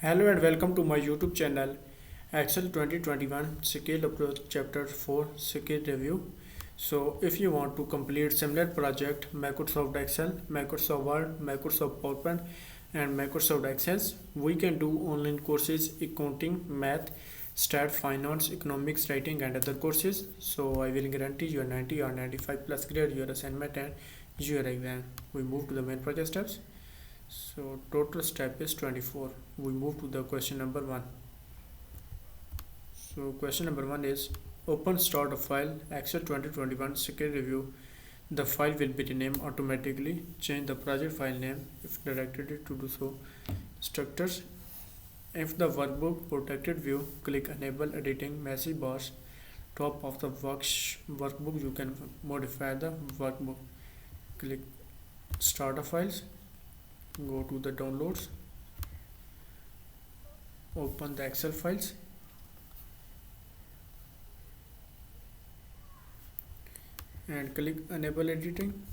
Hello and welcome to my YouTube channel Excel 2021 Scale Approach Chapter 4 Scale Review. So if you want to complete similar project Microsoft Excel, Microsoft Word, Microsoft PowerPoint and Microsoft Access, we can do online courses accounting, math, stat, finance, economics, writing and other courses. So I will guarantee you a 90 or 95 plus grade your assignment and your exam. We move to the main project steps. So total step is 24. We move to the question number 1. So question number 1 is open start a file Excel 2021 scale review. The file will be renamed automatically. Change the project file name if directed to do so. Structures. If the workbook protected view, click enable editing message bars. Top of the workbook you can modify the workbook. Click start a files. Go to the downloads, open the Excel files and click enable editing.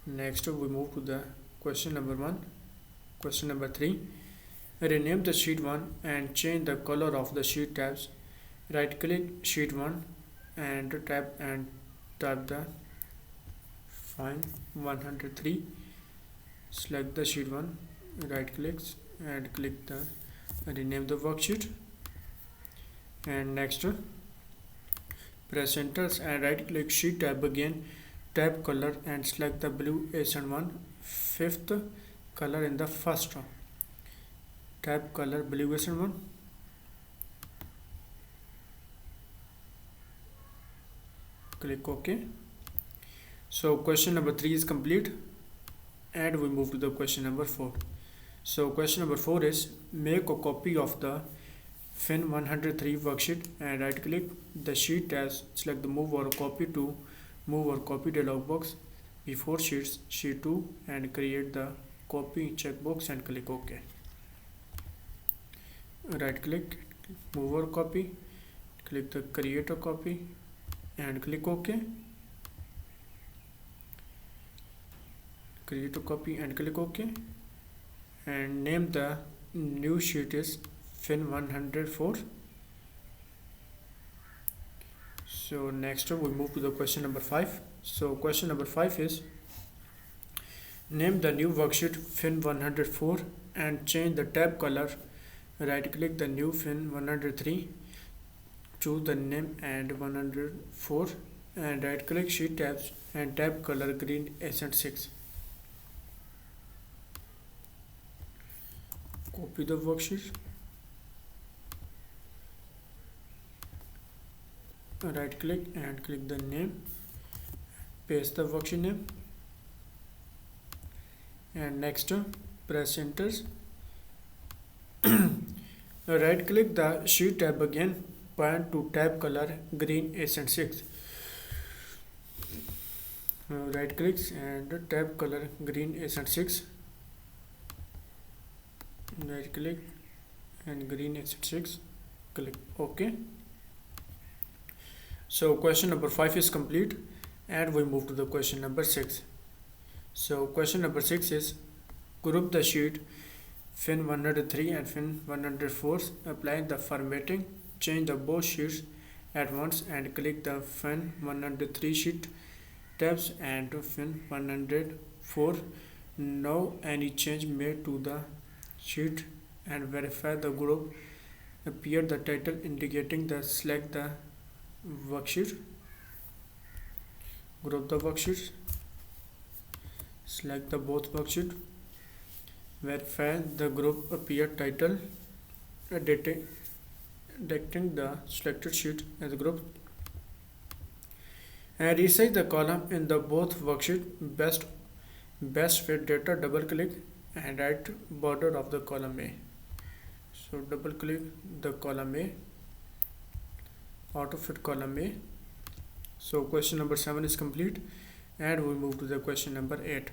Next we move to the question number 1. Question number 3, rename the sheet 1 and change the color of the sheet tabs. Right click sheet 1 and tap the find 103. Select the sheet 1, right click and click the rename the worksheet. And next press enter and right click sheet tab again, tab color and select the blue accent one, fifth color in the first row. Tab color blue accent one. Click OK. So question number 3 is complete. And we move to the question number 4. So question number 4 is make a copy of the Fin 103 worksheet and right click the sheet as select the move or copy to move or copy dialog box before sheets sheet 2 and create the copy checkbox and click OK. Right click move or copy, click the create a copy and click OK. Create a copy and click OK and name the new sheet is Fin 104. So next we move to the question number 5. So question number 5 is name the new worksheet Fin 104 and change the tab color. Right click the new Fin 103, choose the name and 104 and right click sheet tabs and tab color green accent 6. Copy the worksheet, right click and click the name, paste the worksheet name and next press enter. Right click the sheet tab again, point to tab color green accent 6. Right click and tab color green accent 6. Right click and green accent 6, click OK. So question number 5 is complete and we move to the question number 6. So question number 6 is group the sheet Fin 103 and Fin 104, apply the formatting, change the both sheets at once and click the Fin 103 sheet tabs and Fin 104. Now any change made to the sheet and verify the group appear the title indicating the select the worksheet, group the worksheets, select the both worksheet, verify the group appear title editing the selected sheet as a group and resize the column in the both worksheet best fit data. Double click and right border of the column A. So double click the column A, auto fit column A. So question number 7 is complete and we move to the question number 8.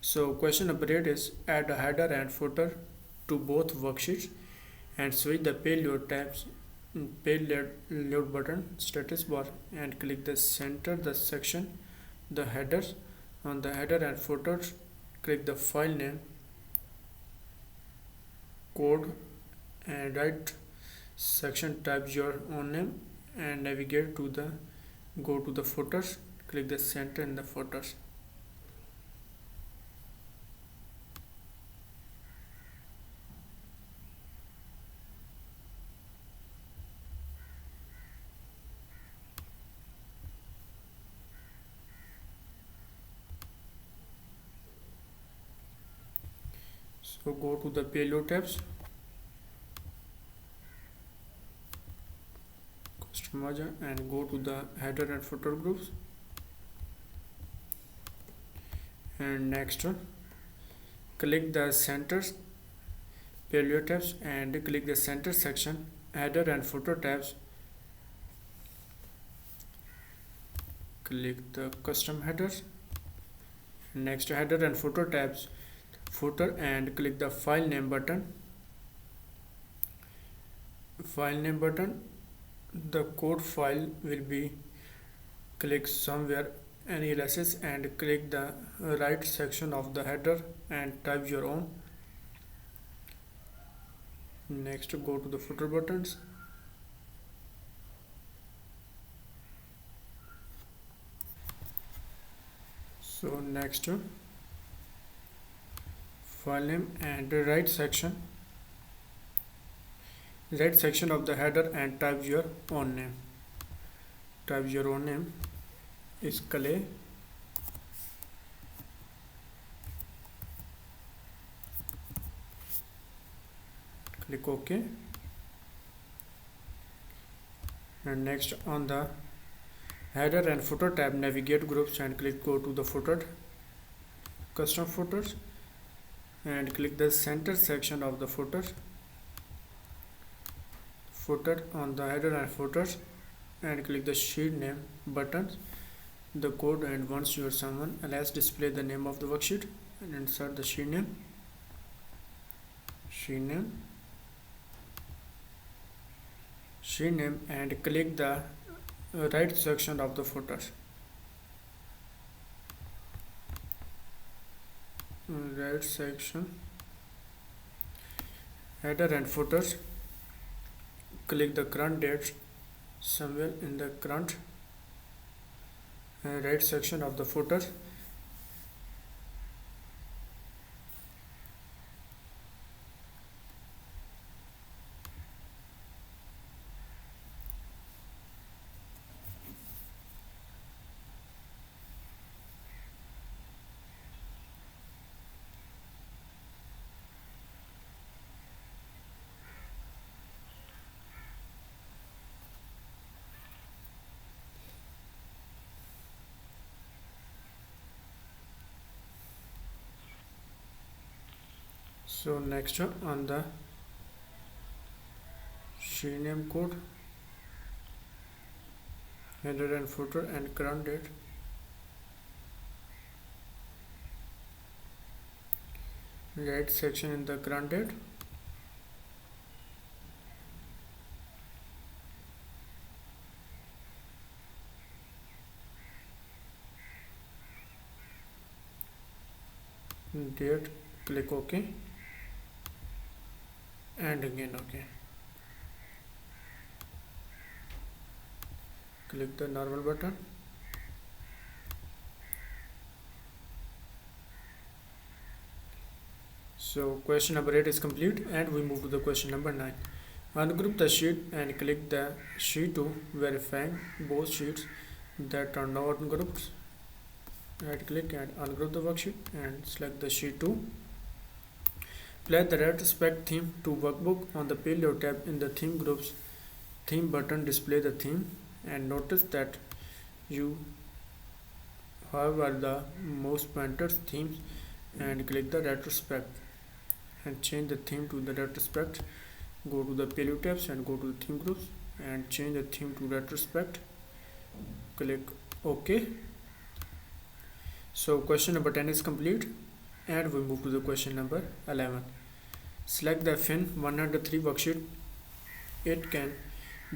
So question number 8 is add a header and footer to both worksheets and switch the page layout tabs, page layout button status bar and click the center the section the headers. On the header and footer click the file name code and right section type your own name and navigate to the go to the footers, click the center in the footers. So go to the payload tabs, customizer, and go to the header and footer groups, and next click the center payload tabs and click the center section header and footer tabs, click the custom headers, next header and footer tabs, footer, and click the file name button. The code file will be click somewhere any aliases and click the right section of the header and type your own. Next go to the footer buttons, so next file name and right section of the header and type your own name. Type your own name is Clay. Click OK, and next on the header and footer tab navigate groups and click go to the footer, custom footers, and click the center section of the footer on the header and footers, and click the sheet name button, the code, and once you are someone else display the name of the worksheet and insert the sheet name and click the right section of the footers, right section header and footers, click the current date somewhere in the current right section of the footer, so next on the sheet name code, header and footer, and current date, right section in the current date, date, click OK, and again OK. Click the normal button. So question number 8 is complete, and we move to the question number 9. Ungroup the sheet and click the sheet to verifying both sheets that are not ungrouped. Right click and ungroup the worksheet and select the sheet 2. Place the retrospect theme to workbook on the payload tab in the theme groups. Theme button display the theme, and notice that you have the most pointers themes, and click the retrospect and change the theme to the retrospect. Go to the payload tabs and go to the theme groups and change the theme to retrospect. Click OK. So question number 10 is complete, and we move to the question number 11. Select the FIN 103 worksheet. It can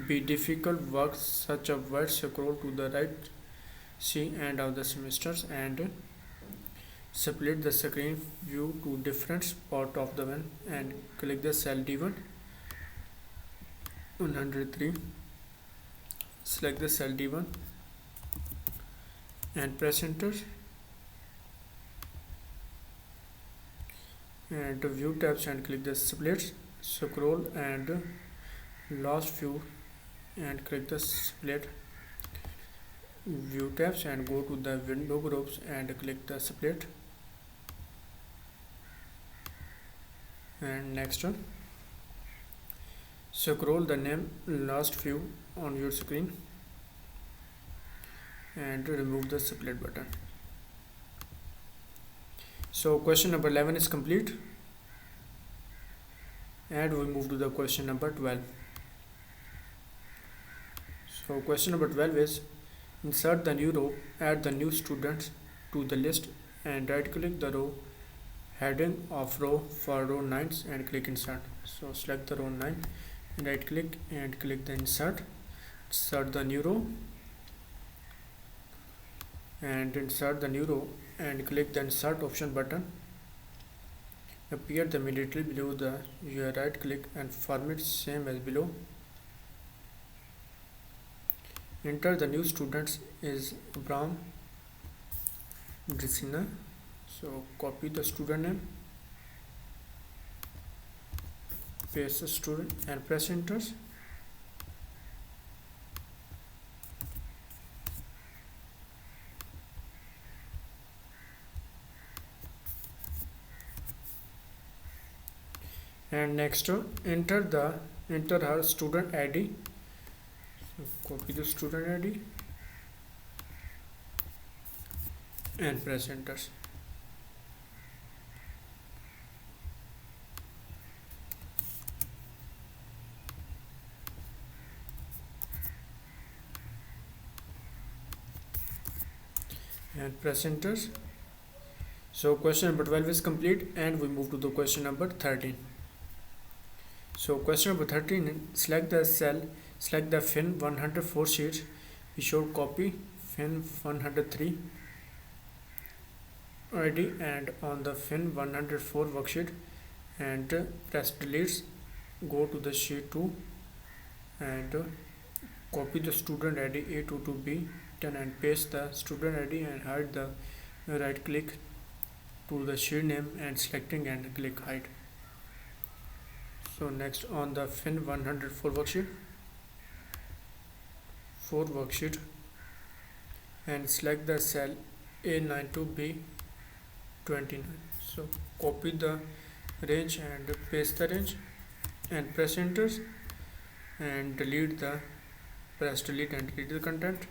be difficult work such a wide scroll to the right, see end of the semesters, and split the screen view to different part of the one, and click the cell D1 103. Select the cell D1 and press enter, and to view tabs and click the splits. Scroll and last view and click the split view tabs and go to the window groups and click the split, and next one scroll the name last view on your screen and remove the split button. So question number 11 is complete, and we move to the question number 12. So question number 12 is insert the new row, add the new students to the list, and right click the row heading of row for row 9 and click insert. So select the row 9, right click and click the insert the new row, and insert the new row and click the insert option button. Appear immediately below the your right click and format same as below. Enter the new students is Abraham Drisina. So copy the student name, paste the student and press enter. And next enter her student ID. So copy the student ID and press enter. And press enter. So question number 12 is complete, and we move to the question number 13. So question number 13, select the cell, select the fin 104 sheets. We should copy fin 103 ID and on the fin 104 worksheet, and press delete. Go to the sheet 2 and copy the student ID A22B10 and paste the student ID and hide the right click to the sheet name and selecting and click hide. So next on the fin 104 worksheet and select the cell A92B29. So copy the range and paste the range and press enter and press delete and delete the content.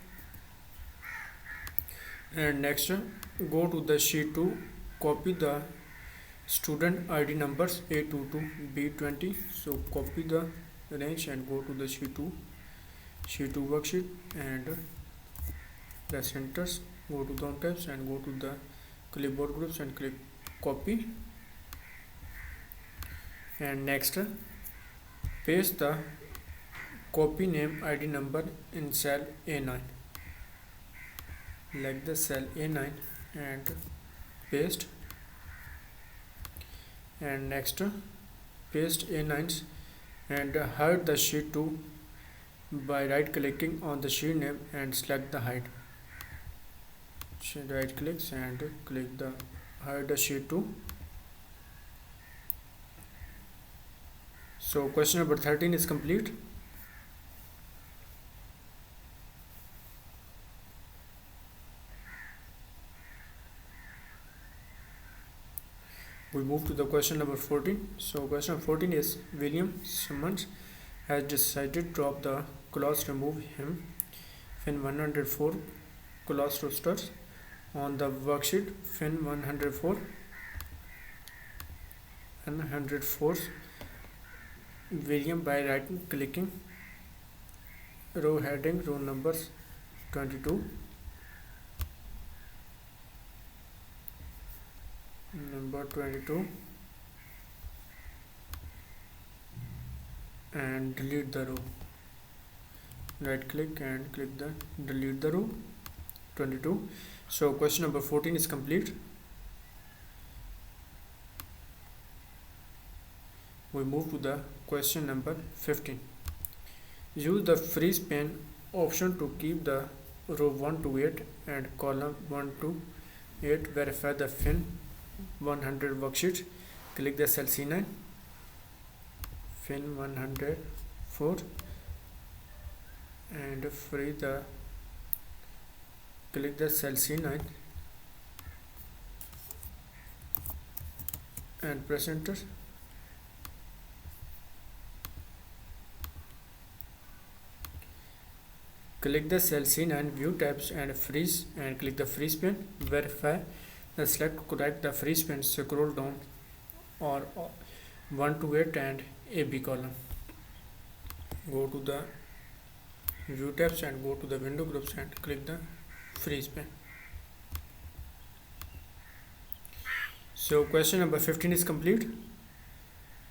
And next go to the sheet 2, copy the student ID numbers A22B20. So copy the range and go to the sheet 2 worksheet and press enter. Go to the tabs and go to the clipboard groups and click copy. And next paste the copy name ID number in cell A9. Select the cell A9 and paste. And next paste A9s and hide the sheet 2 by right clicking on the sheet name and select the hide. Right clicks and click the hide the sheet 2. So question number 13 is complete. We move to the question number 14. So question 14 is William Simmons has decided to drop the clause remove him fin 104 clause rosters on the worksheet fin 104 and 104 William by right clicking row heading row numbers 22 number 22 and delete the row. Right click and click the delete the row 22. So question number 14 is complete. We move to the question number 15. Use the freeze pane option to keep the row 1 to 8 and column 1 to 8. Verify the fin 100 worksheet. Click the cell C9, fin 104, and click the cell C9 and press enter. Click the cell C9 view tabs and freeze and click the freeze pane. Verify the select correct the freeze pane. Scroll down or 1 to 8 and AB column. Go to the view tabs and go to the window groups and click the freeze pane. So question number 15 is complete,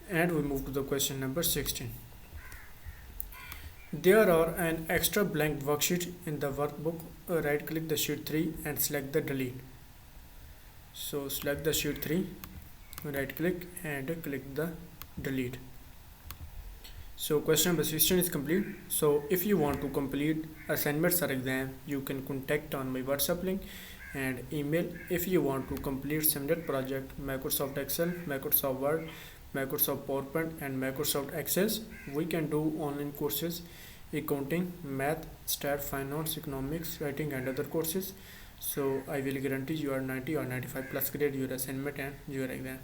and we move to the question number 16. There are an extra blank worksheet in the workbook. Right click the sheet 3 and select the delete. So select the sheet 3, right click and click the delete. So question number 16 is complete. So if you want to complete assignments or exam, you can contact on my WhatsApp link and email. If you want to complete similar project, Microsoft Excel, Microsoft Word, Microsoft PowerPoint and Microsoft Access, we can do online courses, accounting, math, stat, finance, economics, writing and other courses. So I will guarantee you are 90 or 95 plus grade your assignment and your exam.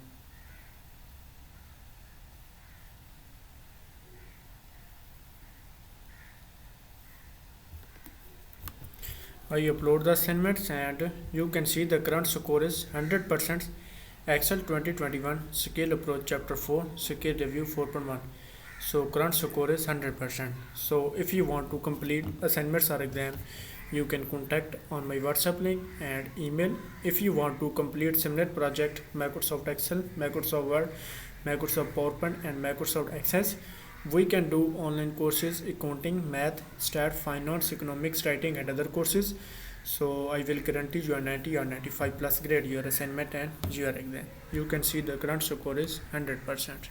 I upload the assignments and you can see the current score is 100%. Excel 2021 Scale Approach Chapter 4 Scale Review 4.1. So current score is 100%. So if you want to complete assignments or exam, you can contact on my WhatsApp link and email. If you want to complete similar project, Microsoft Excel, Microsoft Word, Microsoft PowerPoint and Microsoft Access, we can do online courses, accounting, math, stat, finance, economics, writing and other courses. So I will guarantee you a 90 or 95 plus grade your assignment and your exam. You can see the current score is 100%.